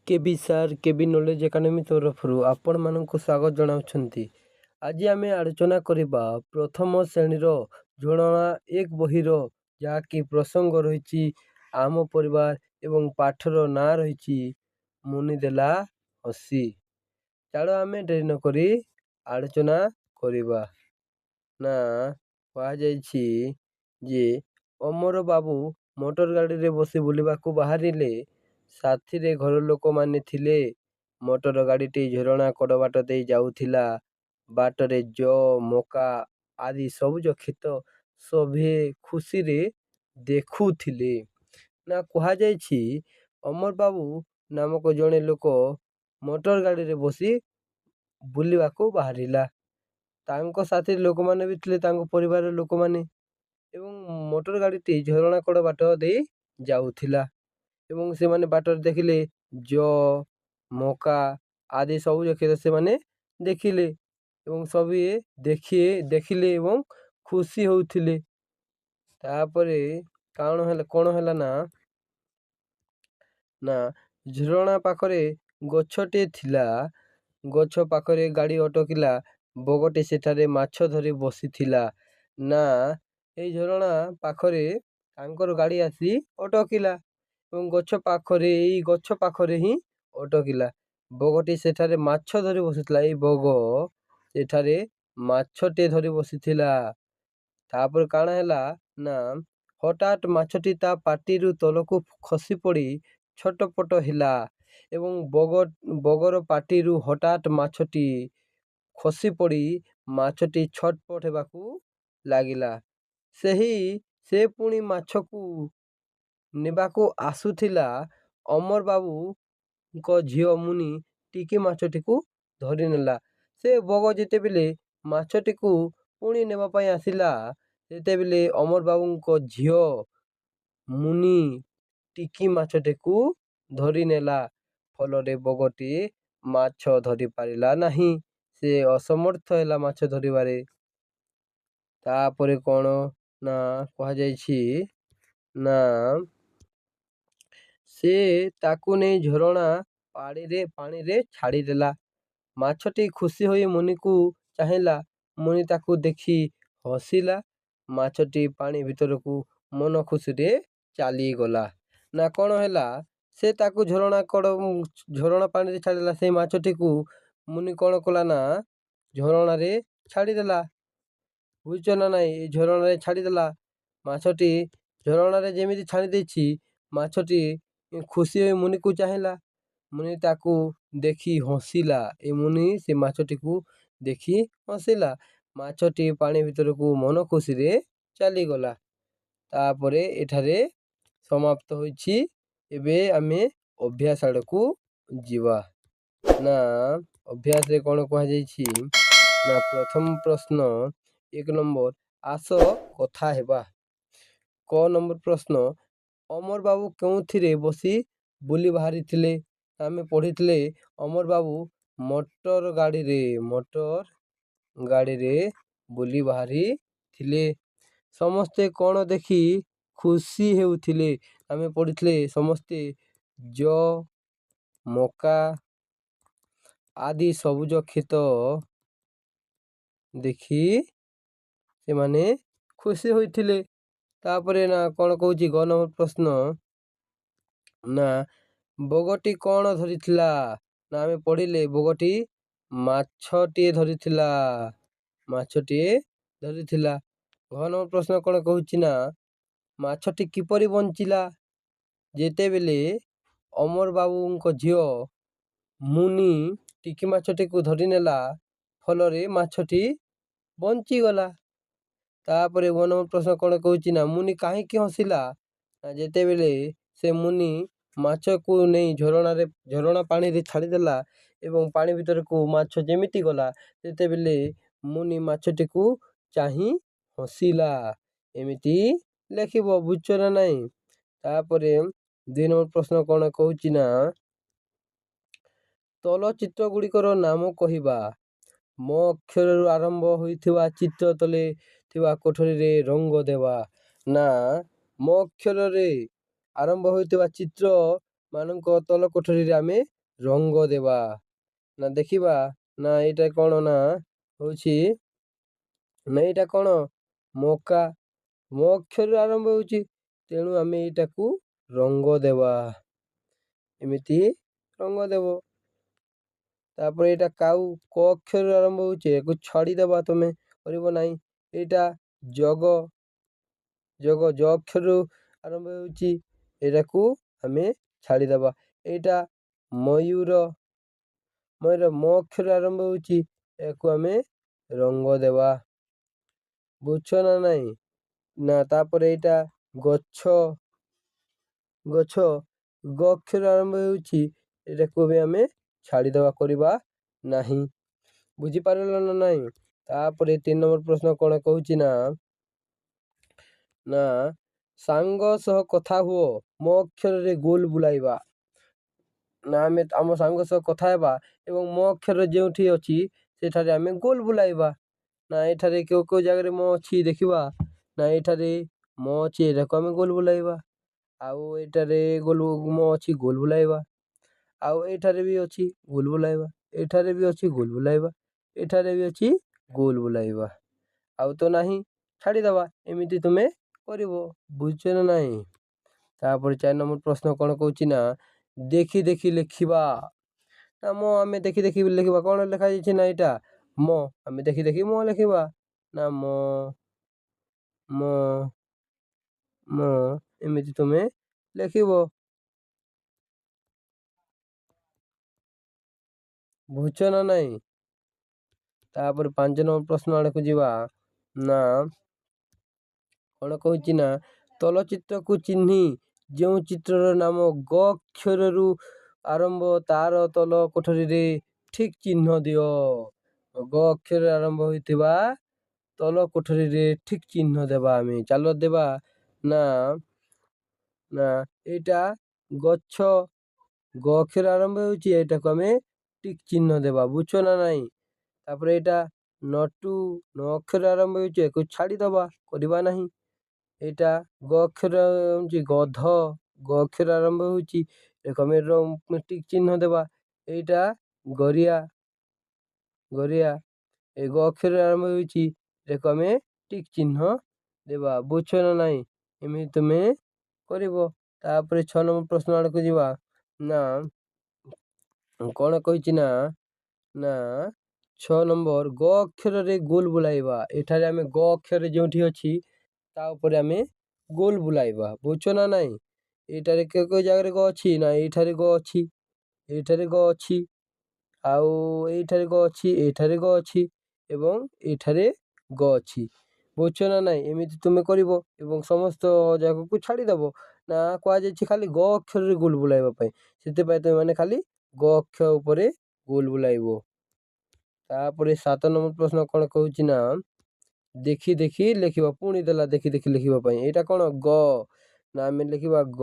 କେବି sir କେବି knowledge academy ତରଫରୁ ଆପଣମାନଙ୍କୁ ସ୍ୱାଗତ ଜଣାଉଛନ୍ତି। ଆଜି ଆମେ ଆଲୋଚନା କରିବା ପ୍ରଥମ ଶ୍ରେଣୀର ଝରଣା 1 ବହିର ଯାହାକି ପ୍ରସଙ୍ଗ ରହିଛି ଆମ ପରିବାର ଏବଂ ପାଠର ନାଁ ରହିଛି ମୁନି ଦେଲା ହସି। ଚାଲ ଆମେ ଡେରି ନକରି ଆଲୋଚନା କରିବା। ନା କୁହାଯାଇଛି ଯେ ଅମର ବାବୁ ମୋଟର ଗାଡ଼ିରେ ବସି ବୁଲିବାକୁ ବାହାରିଲେ। ସାଥିରେ ଘର ଲୋକମାନେ ଥିଲେ। ମୋଟର ଗାଡ଼ିଟି ଝରଣା କଡ଼ବାଟ ଦେଇ ଯାଉଥିଲା। ବାଟରେ ମକା ଆଦି ସବୁଜ କ୍ଷେତ ସଭିଏ ଖୁସିରେ ଦେଖୁଥିଲେ। ନା କୁହାଯାଇଛି ଅମର ବାବୁ ନାମକ ଜଣେ ଲୋକ ମୋଟର ଗାଡ଼ିରେ ବସି ବୁଲିବାକୁ ବାହାରିଲା। ତାଙ୍କ ସାଥିରେ ଲୋକମାନେ ବି ଥିଲେ, ତାଙ୍କ ପରିବାରର ଲୋକମାନେ। ଏବଂ ମୋଟର ଗାଡ଼ିଟି ଝରଣା କଡ଼ ବାଟ ଦେଇ ଯାଉଥିଲା ଏବଂ ସେମାନେ ବାଟରେ ଦେଖିଲେ ମକା ଆଦି ସବୁଜ କ୍ଷେତ ସେମାନେ ଦେଖିଲେ ଏବଂ ସଭିଏ ଦେଖିଲେ ଏବଂ ଖୁସି ହେଉଥିଲେ। ତାପରେ କ'ଣ ହେଲା ନା ଝରଣା ପାଖରେ ଗଛଟିଏ ଥିଲା। ଗଛ ପାଖରେ ଗାଡ଼ି ଅଟକିଲା। ବଗଟି ସେଠାରେ ମାଛ ଧରି ବସିଥିଲା। ନା ଏଇ ଝରଣା ପାଖରେ ତାଙ୍କର ଗାଡ଼ି ଆସି ଅଟକିଲା ଏବଂ ଏଇ ଗଛ ପାଖରେ ହିଁ ଅଟକିଲା। ବଗଟି ସେଠାରେ ମାଛ ଧରି ବସିଥିଲା। ଏଇ ବଗ ସେଠାରେ ମାଛଟିଏ ଧରି ବସିଥିଲା। ତାପରେ କ'ଣ ହେଲା ନା ହଠାତ୍ ମାଛଟି ତା ପାଟିରୁ ତଳକୁ ଖସି ପଡ଼ି ଛଟପଟ ହେଲା ଏବଂ ବଗର ପାଟିରୁ ହଠାତ୍ ମାଛଟି ଖସି ପଡ଼ି ମାଛଟି ଛଟପଟ ହେବାକୁ ଲାଗିଲା। ସେ ପୁଣି ମାଛକୁ ନେବାକୁ ଆସୁଥିଲା। ଅମର ବାବୁଙ୍କ ଝିଅ ମୁନି ଟିକି ମାଛଟିକୁ ଧରିନେଲା। ସେ ବଗ ଯେତେବେଳେ ମାଛଟିକୁ ପୁଣି ନେବା ପାଇଁ ଆସିଲା, ସେତେବେଳେ ଅମର ବାବୁଙ୍କ ଝିଅ ମୁନି ଟିକି ମାଛଟିକୁ ଧରିନେଲା। ଫଳରେ ବଗଟି ମାଛ ଧରି ପାରିଲା ନାହିଁ। ସେ ଅସମର୍ଥ ହେଲା ମାଛ ଧରିବାରେ। ତାପରେ କ'ଣ ନା କୁହାଯାଇଛି ନା ସେ ତାକୁ ନେଇ ଝରଣା ପାଣିରେ ଛାଡ଼ିଦେଲା। ମାଛଟି ଖୁସି ହୋଇ ମୁନିକୁ ଚାହିଁଲା। ମୁନି ତାକୁ ଦେଖି ହସିଲା। ମାଛଟି ପାଣି ଭିତରକୁ ମନ ଖୁସିରେ ଚାଲିଗଲା। ନା କ'ଣ ହେଲା, ସେ ତାକୁ ଝରଣା ପାଣିରେ ଛାଡ଼ିଦେଲା। ସେଇ ମାଛଟିକୁ ମୁନି କ'ଣ କଲା ନା ଝରଣାରେ ଛାଡ଼ିଦେଲା। ବୁଝୁଛ ନା ନାଇଁ? ଏ ଝରଣାରେ ଛାଡ଼ିଦେଲା। ମାଛଟି ଝରଣାରେ ଯେମିତି ଛାଡ଼ି ଦେଇଛି, ମାଛଟି ଖୁସି ହୋଇ ମୁନିକୁ ଚାହିଁଲା। ମୁନି ତାକୁ ଦେଖି ହସିଲା। ମୁନି ସେ ମାଛଟିକୁ ଦେଖି ହସିଲା। ମାଛଟି ପାଣି ଭିତରକୁ ମନ ଖୁସିରେ ଚାଲିଗଲା। ତାପରେ ଏଠାରେ ସମାପ୍ତ ହୋଇଛି। ଏବେ ଆମେ ଅଭ୍ୟାସ ଆଡ଼କୁ ଯିବା। ନା ଅଭ୍ୟାସରେ କ'ଣ କୁହାଯାଇଛି ନା ପ୍ରଥମ ପ୍ରଶ୍ନ 1 ନମ୍ବର ଆସ କଥା ହେବା। କ ନମ୍ବର ପ୍ରଶ୍ନ ଅମର ବାବୁ କେଉଁଥିରେ ବସି ବୁଲି ବାହାରିଥିଲେ? ଆମେ ପଢ଼ିଥିଲେ ଅମର ବାବୁ ମୋଟର ଗାଡ଼ିରେ ବୁଲି ବାହାରିଥିଲେ। ସମସ୍ତେ କ'ଣ ଦେଖି ଖୁସି ହେଉଥିଲେ? ଆମେ ପଢ଼ିଥିଲେ ସମସ୍ତେ ମକା ଆଦି ସବୁଜ କ୍ଷେତ ଦେଖି ସେମାନେ ଖୁସି ହୋଇଥିଲେ। ତାପରେ ନା କ'ଣ କହୁଛି ଗ ନମ୍ବର ପ୍ରଶ୍ନ ନା ବଗଟି କ'ଣ ଧରିଥିଲା? ନା ଆମେ ପଢ଼ିଲେ ବଗଟି ମାଛଟିଏ ଧରିଥିଲା। ଘ ନମ୍ବର ପ୍ରଶ୍ନ କ'ଣ କହୁଛି ନା ମାଛଟି କିପରି ବଞ୍ଚିଲା? ଯେତେବେଳେ ଅମର ବାବୁଙ୍କ ଝିଅ ମୁନି ଟିକି ମାଛଟିକୁ ଧରିନେଲା, ଫଳରେ ମାଛଟି ବଞ୍ଚିଗଲା। ତାପରେ 1 ନମ୍ବର ପ୍ରଶ୍ନ କ'ଣ କହୁଛି ନା ମୁନି କାହିଁକି ହସିଲା? ଯେତେବେଳେ ସେ ମୁନି ମାଛକୁ ନେଇ ଝରଣା ପାଣିରେ ଛାଡ଼ିଦେଲା ଏବଂ ପାଣି ଭିତରକୁ ମାଛ ଯେମିତି ଗଲା, ସେତେବେଳେ ମୁନି ମାଛଟିକୁ ଚାହିଁ ହସିଲା। ଏମିତି ଲେଖିବ। ବୁଝୁଛ ନା ନାହିଁ? ତାପରେ 2 ନମ୍ବର ପ୍ରଶ୍ନ କ'ଣ କହୁଛି ନା ତଳ ଚିତ୍ର ଗୁଡ଼ିକର ନାମ କହିବା। ମୋ ଅକ୍ଷରରୁ ଆରମ୍ଭ ହୋଇଥିବା ଚିତ୍ର ତଳେ ଥିବା କୋଠରୀରେ ରଙ୍ଗ ଦେବା। ନା ମୋ ଅକ୍ଷରରେ ଆରମ୍ଭ ହୋଇଥିବା ଚିତ୍ର ମାନଙ୍କ ତଳ କୋଠରୀରେ ଆମେ ରଙ୍ଗ ଦେବା। ନା ଦେଖିବା ନା ଏଇଟା କ'ଣ ନା ହେଉଛି ନା ଏଇଟା କ'ଣ ମକା ମ ଅକ୍ଷରରୁ ଆରମ୍ଭ ହେଉଛି, ତେଣୁ ଆମେ ଏଇଟାକୁ ରଙ୍ଗ ଦେବା। ଏମିତି ରଙ୍ଗ ଦେବ। ତାପରେ ଏଇଟା କାଉ କ ଅକ୍ଷରରୁ ଆରମ୍ଭ ହେଉଛି, ଏହାକୁ ଛାଡ଼ିଦେବା, ତୁମେ କରିବ ନାହିଁ। ଏଇଟା ଜଗ ଜଗ ଜ ଅକ୍ଷରରୁ ଆରମ୍ଭ ହେଉଛି, ଏଇଟାକୁ ଆମେ ଛାଡ଼ିଦେବା। ଏଇଟା ମୟୂର ମୟୂର ମ ଅକ୍ଷରରୁ ଆରମ୍ଭ ହେଉଛି, ଏହାକୁ ଆମେ ରଙ୍ଗ ଦେବା। ବୁଝଛ ନା ନାହିଁ? ନା ତାପରେ ଏଇଟା ଗଛ ଗଛ ଗ ଅକ୍ଷର ଆରମ୍ଭ ହେଉଛି, ଏଟାକୁ ବି ଆମେ ଛାଡ଼ିଦେବା, କରିବା ନାହିଁ। ବୁଝିପାରିଲ ନା ନାହିଁ? ତାପରେ 3 ନମ୍ବର ପ୍ରଶ୍ନ କ'ଣ କହୁଛି ନା ସାଙ୍ଗ ସହ କଥା ହୁଅ ମୋ ଅକ୍ଷରରେ ଗୋଲ ବୁଲାଇବା। ନା ଆମେ ଆମ ସାଙ୍ଗ ସହ କଥା ହେବା ଏବଂ ମୋ ଅକ୍ଷର ଯେଉଁଠି ଅଛି ସେଠାରେ ଆମେ ଗୋଲ ବୁଲାଇବା। ନା ଏଠାରେ କେଉଁ କେଉଁ ଜାଗାରେ ମୋ ଅଛି ଦେଖିବା। ନା ଏଠାରେ ମୋ ଅଛି, ଏଟାକୁ ଆମେ ଗୋଲ ବୁଲାଇବା। ଆଉ ଏଠାରେ ମୋ ଅଛି, ଗୋଲ ବୁଲାଇବା। ଆଉ ଏଠାରେ ବି ଅଛି ଗୋଲ ବୁଲାଇବା। ଏଠାରେ ବି ଅଛି ଗୋଲ ବୁଲାଇବା। ଏଠାରେ ବି ଅଛି ଗୋଲ ବୁଲାଇବା। ଆଉ ତ ନାହିଁ, ଛାଡ଼ିଦେବା। ଏମିତି ତୁମେ କରିବ। ବୁଝୁଛ ନା ନାହିଁ? ତାପରେ 4 ନମ୍ବର ପ୍ରଶ୍ନ କ'ଣ କହୁଛି ନା ଦେଖି ଦେଖି ଲେଖିବା। ନା ଆମେ ଦେଖି ଦେଖି ଲେଖିବା। କ'ଣ ଲେଖାଯାଇଛି ନା ଏଇଟା ଆମେ ଦେଖି ଦେଖି ଲେଖିବା। ନା ଏମିତି ତୁମେ ଲେଖିବ। ବୁଝୁଛ ନା ନାହିଁ? ତାପରେ 5 ନମ୍ବର ପ୍ରଶ୍ନ ଆଡ଼କୁ ଯିବା। ନା କ'ଣ କହୁଛି ନା ତଳଚିତ୍ରକୁ ଚିହ୍ନି ଯେଉଁ ଚିତ୍ରର ନାମ ଗ ଅକ୍ଷରରୁ ଆରମ୍ଭ ତାର ତଳ କୋଠରୀରେ ଠିକ୍ ଚିହ୍ନ ଦିଅ। ଗ ଅକ୍ଷରରେ ଆରମ୍ଭ ହୋଇଥିବା ତଳ କୋଠରୀରେ ଠିକ୍ ଚିହ୍ନ ଦେବା। ଆମେ ଚାଲ ଦେବା। ନା ଏଇଟା ଗଛ ଗ ଅକ୍ଷର ଆରମ୍ଭ ହେଉଛି, ଏଇଟାକୁ ଆମେ ଠିକ୍ ଚିହ୍ନ ଦେବା। ବୁଝୁଛ ନା ନାହିଁ? ତାପରେ ଏଇଟା ନଟୁ ନ ଅକ୍ଷର ଆରମ୍ଭ ହେଉଛି, ଏହାକୁ ଛାଡ଼ିଦେବା, କରିବା ନାହିଁ। ଏଇଟା ଗ ଅକ୍ଷର ହେଉଛି ଗଧ ଗ ଅକ୍ଷର ଆରମ୍ଭ ହେଉଛି, ଏହାକୁ ଆମେ ଠିକ୍ ଚିହ୍ନ ଦେବା। ଏଇଟା ଗରିଆ ଏ ଗ ଅକ୍ଷରରେ ଆରମ୍ଭ ହେଉଛି, ଏହାକୁ ଆମେ ଠିକ୍ ଚିହ୍ନ ଦେବା। ବୁଝୁଛ ନା ନାହିଁ? ଏମିତି ତୁମେ କରିବ। ତାପରେ 6 ନମ୍ବର ପ୍ରଶ୍ନ ଆଡ଼କୁ ଯିବା। ନା କ'ଣ କହିଛି ନା 6 ନମ୍ବର ଗ ଅକ୍ଷରରେ ଗୋଲ ବୁଲାଇବା। ଏଠାରେ ଆମେ ଗ ଅକ୍ଷରରେ ଯେଉଁଠି ଅଛି ତା ଉପରେ ଆମେ ଗୋଲ ବୁଲାଇବା। ବୁଝୁଛ ନା ନାହିଁ? ଏଇଠାରେ କେଉଁ କେଉଁ ଜାଗାରେ ଗ ଅଛି? ନା ଏଇଠାରେ ଗ ଅଛି, ଏଇଠାରେ ଗ ଅଛି, ଆଉ ଏଇଠାରେ ଗ ଅଛି, ଏଇଠାରେ ଗ ଅଛି ଏବଂ ଏଇଠାରେ ଗ ଅଛି। ବୁଝୁଛ ନା ନାହିଁ? ଏମିତି ତୁମେ କରିବ ଏବଂ ସମସ୍ତ ଜାଗାକୁ ଛାଡ଼ିଦେବ। ନା କୁହାଯାଇଛି ଖାଲି ଗ ଅକ୍ଷରରେ ଗୋଲ ବୁଲାଇବା ପାଇଁ, ସେଥିପାଇଁ ତୁମେମାନେ ଖାଲି ଗ ଅକ୍ଷର ଉପରେ ଗୋଲ ବୁଲାଇବ। ତାପରେ 7 ନମ୍ବର ପ୍ରଶ୍ନ କ'ଣ କହୁଛି ନା ଦେଖି ଦେଖି ଲେଖିବା। ପୁଣି ଦେଲା ଦେଖି ଦେଖି ଲେଖିବା ପାଇଁ। ଏଇଟା କ'ଣ ଗ। ନା ଆମେ ଲେଖିବା ଗ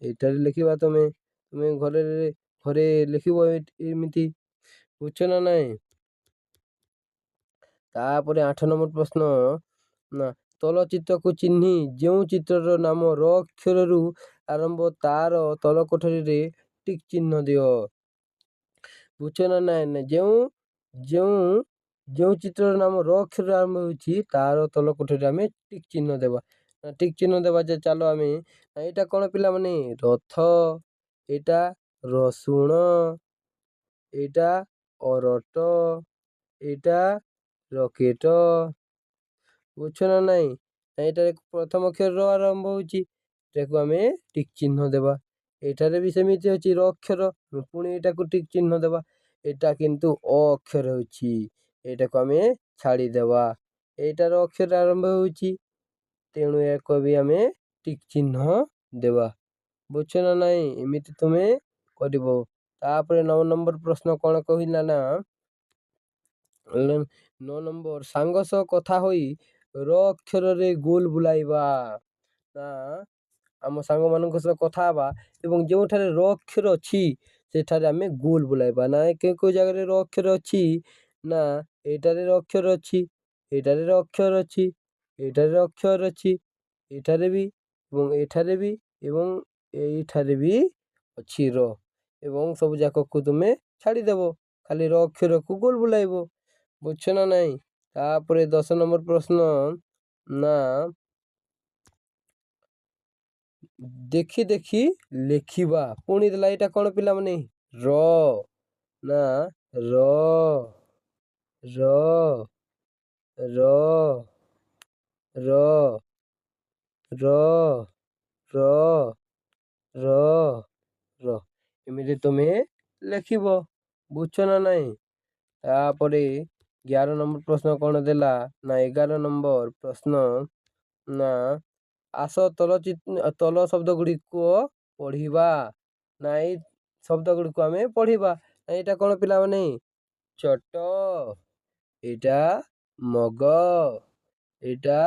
ଏଇଠାରେ ଲେଖିବା। ତୁମେ ଘରେ ଲେଖିବ ଏମିତି। ବୁଝୁଛ ନା ନାହିଁ? ତାପରେ 8 ନମ୍ବର ପ୍ରଶ୍ନ ନା ତଳଚିତ୍ରକୁ ଚିହ୍ନି ଯେଉଁ ଚିତ୍ରର ନାମ ର ଅକ୍ଷରରୁ ଆରମ୍ଭ ତାର ତଳ କୋଠରୀରେ ଠିକ୍ ଚିହ୍ନ ଦିଅ। ବୁଝୁଛ ନା ନାହିଁ? ଯେଉଁ ଚିତ୍ରର ନାମ ର ଅକ୍ଷରରୁ ଆରମ୍ଭ ହେଉଛି ତାର ତଳ କୋଠରୀରେ ଆମେ ଠିକ୍ ଚିହ୍ନ ଦେବା। ଠିକ୍ ଚିହ୍ନ ଦେବା ଯେ ଚାଲ ଆମେ ଏଇଟା କ'ଣ ପିଲାମାନେ ରଥ, ଏଇଟା ରସୁଣ, ଏଇଟା ଅରଟ, ଏଇଟା ରକେଟ। ବୁଝୁଛ ନା ନାହିଁ? ଏଇଟାରେ ପ୍ରଥମ ଅକ୍ଷର ଆରମ୍ଭ ହେଉଛି, ଏଟାକୁ ଆମେ ଠିକ୍ ଚିହ୍ନ ଦେବା। ଏଇଠାରେ ବି ସେମିତି ଅଛି ର ଅକ୍ଷର, ପୁଣି ଏଇଟାକୁ ଠିକ୍ ଚିହ୍ନ ଦେବା। ଏଇଟା କିନ୍ତୁ ଅ ଅକ୍ଷର ହେଉଛି, ଏଇଟାକୁ ଆମେ ଛାଡ଼ିଦେବା। ଏଇଟାର ଅକ୍ଷର ଆରମ୍ଭ ହେଉଛି, ତେଣୁ ଏହାକୁ ବି ଆମେ ଠିକ୍ ଚିହ୍ନ ଦେବା। ବୁଝୁଛ ନା ନାହିଁ? ଏମିତି ତୁମେ କରିବ। ତାପରେ 9 ନମ୍ବର ପ୍ରଶ୍ନ କ'ଣ କହିଲା ନା 9 ନମ୍ବର ସାଙ୍ଗ ସହ କଥା ହୋଇ ର ଅକ୍ଷରରେ ଗୋଲ ବୁଲାଇବା। ନା ଆମ ସାଙ୍ଗମାନଙ୍କ ସହ କଥା ହେବା ଏବଂ ଯେଉଁଠାରେ ର ଅକ୍ଷର ଅଛି ସେଠାରେ ଆମେ ଗୋଲ ବୁଲାଇବା। ନା କେଉଁ କେଉଁ ଜାଗାରେ ର ଅକ୍ଷର ଅଛି? ନା ଏଇଠାରେ ର ଅକ୍ଷର ଅଛି, ଏଇଠାରେ ର ଅକ୍ଷର ଅଛି, ଏଇଠାରେ ର ଅକ୍ଷର ଅଛି, ଏଇଠାରେ ବି ଏବଂ ଏଠାରେ ବି ଏବଂ ଏଇଠାରେ ବି ଅଛି ର ଏବଂ ସବୁ ଯାକକୁ ତୁମେ ଛାଡ଼ିଦେବ, ଖାଲି ର ଅକ୍ଷରକୁ ଗୋଲ ବୁଲାଇବ। ବୁଝଛ ନା ନାହିଁ? ତାପରେ 10 ନମ୍ବର ପ୍ରଶ୍ନ, ନା ଦେଖି ଦେଖି ଲେଖିବା। ପୁଣି ଦେଲା, ଏଇଟା କ'ଣ ପିଲାମାନେ? ର, ନା ର ର ର ର ର ର ର ର ଏମିତି ତୁମେ ଲେଖିବ। ବୁଝଛ ନା ନାହିଁ? ତାପରେ 11 ନମ୍ବର ପ୍ରଶ୍ନ କ'ଣ ଦେଲା? ନା 11 ନମ୍ବର ପ୍ରଶ୍ନ, ନା ଆସ ତଲ ଶବ୍ଦ ଗୁଡ଼ିକୁ ପଢ଼ିବା। ନା ଏଇ ଶବ୍ଦ ଗୁଡ଼ିକୁ ଆମେ ପଢ଼ିବା। ଏଇଟା କ'ଣ ପିଲାମାନେ? ଚଟ, ଏଇଟା ମଗ, ଏଇଟା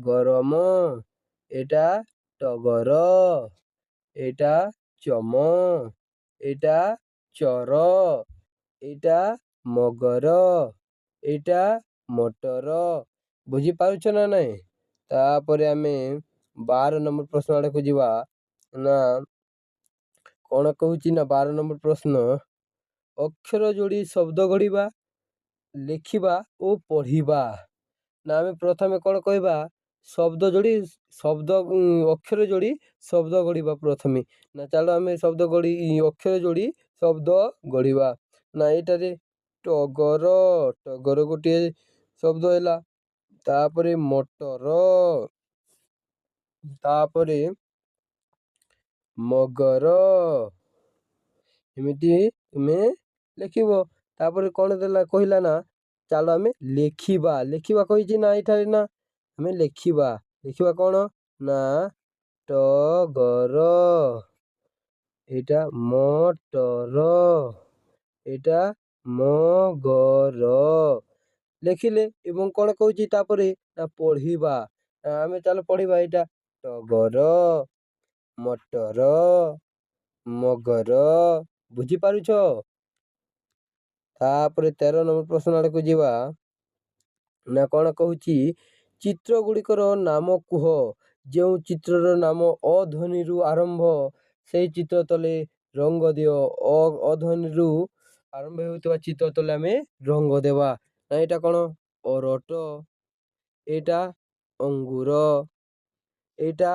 ଗରମ, ଏଇଟା ଟଗର, ଏଇଟା ଚମ, ଏଇଟା ଚର, ଏଇଟା ମଗର, ଏଇଟା ମଟର। ବୁଝିପାରୁଛ ନା ନାହିଁ? ତାପରେ ଆମେ 12 ନମ୍ବର ପ୍ରଶ୍ନ ଆଡ଼କୁ ଯିବା। ନା କ'ଣ କହୁଛି? ନା 12 ନମ୍ବର ପ୍ରଶ୍ନ, ଅକ୍ଷର ଯୋଡ଼ି ଶବ୍ଦ ଗଢ଼ିବା, ଲେଖିବା ଓ ପଢ଼ିବା। ନା ଆମେ ପ୍ରଥମେ କ'ଣ କହିବା? ଶବ୍ଦ ଯୋଡ଼ି ଅକ୍ଷର ଯୋଡ଼ି ଶବ୍ଦ ଗଢ଼ିବା ପ୍ରଥମେ। ନା ଚାଲ ଆମେ ଅକ୍ଷର ଯୋଡ଼ି ଶବ୍ଦ ଗଢ଼ିବା। ନା ଏଇଟାରେ ଟଗର, ଟଗର ଗୋଟିଏ ଶବ୍ଦ ହେଲା। ତାପରେ ମଟର, ତାପରେ ମଗର, ଏମିତି ତୁମେ ଲେଖିବ। ତାପରେ କ'ଣ ଦେଲା କହିଲା? ନା ଚାଲ ଆମେ ଲେଖିବା। ଲେଖିବା କହିଛି ନା ଏଇଠାରେ? ନା ଆମେ ଲେଖିବା। ଲେଖିବା କ'ଣ? ନା ଟଗର, ଏଇଟା ମଟର, ଏଇଟା ମଗର ଲେଖିଲେ। ଏବଂ କ'ଣ କହୁଛି ତାପରେ? ନା ପଢ଼ିବା। ଆମେ ଚାଲ ପଢ଼ିବା। ଏଇଟା ଟଗର, ମଟର, ମଗର। ବୁଝିପାରୁଛ? ତାପରେ 13 ନମ୍ବର ପ୍ରଶ୍ନ ଆଡ଼କୁ ଯିବା। ନା କ'ଣ କହୁଛି? ଚିତ୍ର ଗୁଡ଼ିକର ନାମ କୁହ। ଯେଉଁ ଚିତ୍ରର ନାମ ଅ ଧ୍ୱନିରୁ ଆରମ୍ଭ, ସେହି ଚିତ୍ର ତଳେ ରଙ୍ଗ ଦିଅ। ଅ ଧ୍ୱନିରୁ ଆରମ୍ଭ ହେଉଥିବା ଚିତ୍ର ତଳେ ଆମେ ରଙ୍ଗ ଦେବା। ନା ଏଇଟା କ'ଣ? ଅରଟ, ଏଇଟା ଅଙ୍ଗୁର, ଏଇଟା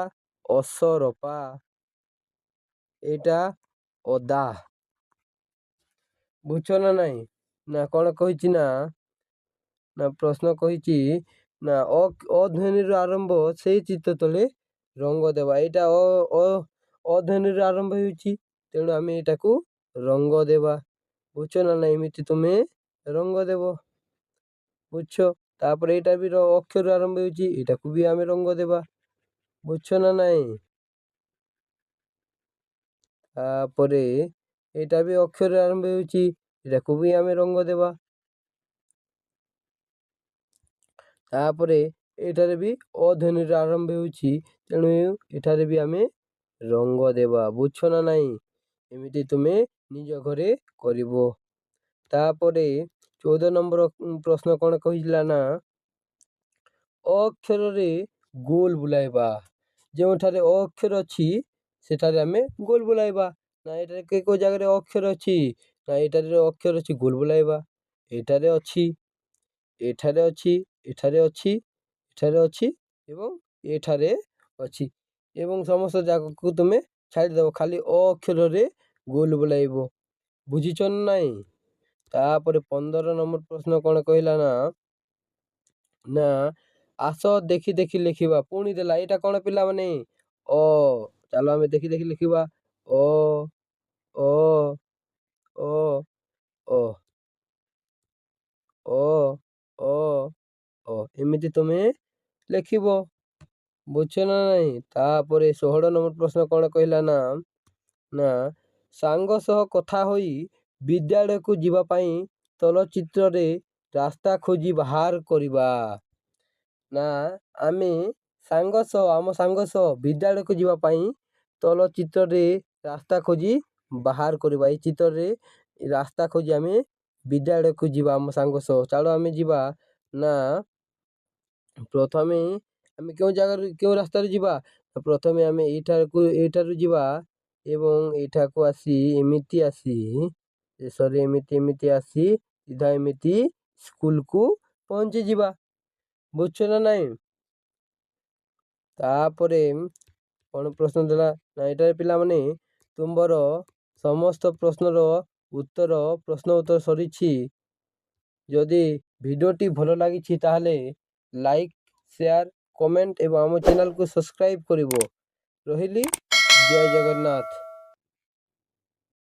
ଅସରପା, ଏଇଟା ଅଦା। ବୁଝଛ ନା ନାହିଁ? ନା କ'ଣ କହିଛି? ନା ପ୍ରଶ୍ନ କହିଛି, ନା ଅ ଧ୍ୱନିରୁ ଆରମ୍ଭ, ସେଇ ଚିତ୍ର ତଳେ ରଙ୍ଗ ଦେବା। ଏଇଟା ଅ ଧ୍ୱନିରୁ ଆରମ୍ଭ ହେଉଛି, ତେଣୁ ଆମେ ଏଇଟାକୁ ରଙ୍ଗ ଦେବା। ବୁଝଛ ନା ନାହିଁ? ଏମିତି ତୁମେ ରଙ୍ଗ ଦେବ। ବୁଝଛ? ତାପରେ ଏଇଟା ବି ଅକ୍ଷରରୁ ଆରମ୍ଭ ହେଉଛି, ଏଇଟାକୁ ବି ଆମେ ରଙ୍ଗ ଦେବା। ବୁଝଛ ନା ନାହିଁ? ତାପରେ ଏଇଟା ବି ଅକ୍ଷରରେ ଆରମ୍ଭ ହେଉଛି, ଏଟାକୁ ବି ଆମେ ରଙ୍ଗ ଦେବା। ତାପରେ ଏଠାରେ ବି ଅ ଧ୍ୱନିରେ ଆରମ୍ଭ ହେଉଛି, ତେଣୁ ଏଠାରେ ବି ଆମେ ରଙ୍ଗ ଦେବା। ବୁଝଛ ନା ନାହିଁ? ଏମିତି ତୁମେ ନିଜ ଘରେ କରିବ। ତାପରେ 14 ନମ୍ବର ପ୍ରଶ୍ନ କ'ଣ କହିଥିଲା? ନା ଅକ୍ଷରରେ ଗୋଲ ବୁଲାଇବା। ଯେଉଁଠାରେ ଅ ଅକ୍ଷର ଅଛି, ସେଠାରେ ଆମେ ଗୋଲ ବୁଲାଇବା। ନା ଏଠାରେ କେଉଁ ଜାଗାରେ ଅକ୍ଷର ଅଛି? ନା ଏଠାରେ ଅକ୍ଷର ଅଛି, ଗୋଲ ବୁଲାଇବା। ଏଠାରେ ଅଛି, ଏଠାରେ ଅଛି, ଏଠାରେ ଅଛି, ଏଠାରେ ଅଛି ଏବଂ ଏଠାରେ ଅଛି। ଏବଂ ସମସ୍ତ ଜାଗାକୁ ତୁମେ ଛାଡ଼ିଦେବ, ଖାଲି ଅ ଅକ୍ଷରରେ ଗୋଲ ବୁଲାଇବ। ବୁଝିଛ ନା ନାହିଁ? ତାପରେ 15 ନମ୍ବର ପ୍ରଶ୍ନ କ'ଣ କହିଲା? ନା ଆସ ଦେଖି ଦେଖି ଲେଖିବା। ପୁଣି ଦେଲା, ଏଇଟା କ'ଣ ପିଲାମାନେ? ଅ। ଚାଲ ଆମେ ଦେଖି ଦେଖି ଲେଖିବା। ଅ ଅ ଅ ଅ ଅ ଅ ଅ ଏମିତି ତୁମେ ଲେଖିବ। ବୁଝଛ ନା ନାହିଁ? ତାପରେ 16 ନମ୍ବର ପ୍ରଶ୍ନ କ'ଣ କହିଲା? ନା ସାଙ୍ଗ ସହ କଥା ହୋଇ ବିଦ୍ୟାଳୟକୁ ଯିବା ପାଇଁ ଚଳଚ୍ଚିତ୍ରରେ ରାସ୍ତା ଖୋଜି ବାହାର କରିବା। ନା ଆମେ ଆମ ସାଙ୍ଗ ସହ ବିଦ୍ୟାଳୟକୁ ଯିବା ପାଇଁ ଚଳଚ୍ଚିତ୍ରରେ ରାସ୍ତା ଖୋଜି ବାହାର କରିବା। ଏଇ ଚିତ୍ରରେ ରାସ୍ତା ଖୋଜି ଆମେ ବିଦ୍ୟାଳୟକୁ ଯିବା ଆମ ସାଙ୍ଗ ସହ। ଚାଲ ଆମେ ଯିବା। ନା ପ୍ରଥମେ ଆମେ କେଉଁ ରାସ୍ତାରେ ଯିବା? ପ୍ରଥମେ ଆମେ ଏଇଠାରୁ ଯିବା ଏବଂ ଏଇଠାକୁ ଆସି ଏମିତି ଆସି ସିଧା ଏମିତି ସ୍କୁଲକୁ ପହଞ୍ଚିଯିବା। ବୁଝୁଛ ନା ନାଇଁ? ତାପରେ କ'ଣ ପ୍ରଶ୍ନ ଦେଲା ନା ଏଠାରେ ପିଲାମାନେ ତୁମର ସମସ୍ତ ପ୍ରଶ୍ନ ଉତ୍ତର ସରିଛି। ଯଦି ଭିଡ଼ିଓଟି ଭଲ ଲାଗିଛି ତାହେଲେ ଲାଇକ୍, ସେୟାର, କମେଣ୍ଟ ଏବଂ ଆମ ଚ୍ୟାନେଲକୁ ସବସ୍କ୍ରାଇବ୍ କରିବ। ରହିଲି, ଜୟ ଜଗନ୍ନାଥ।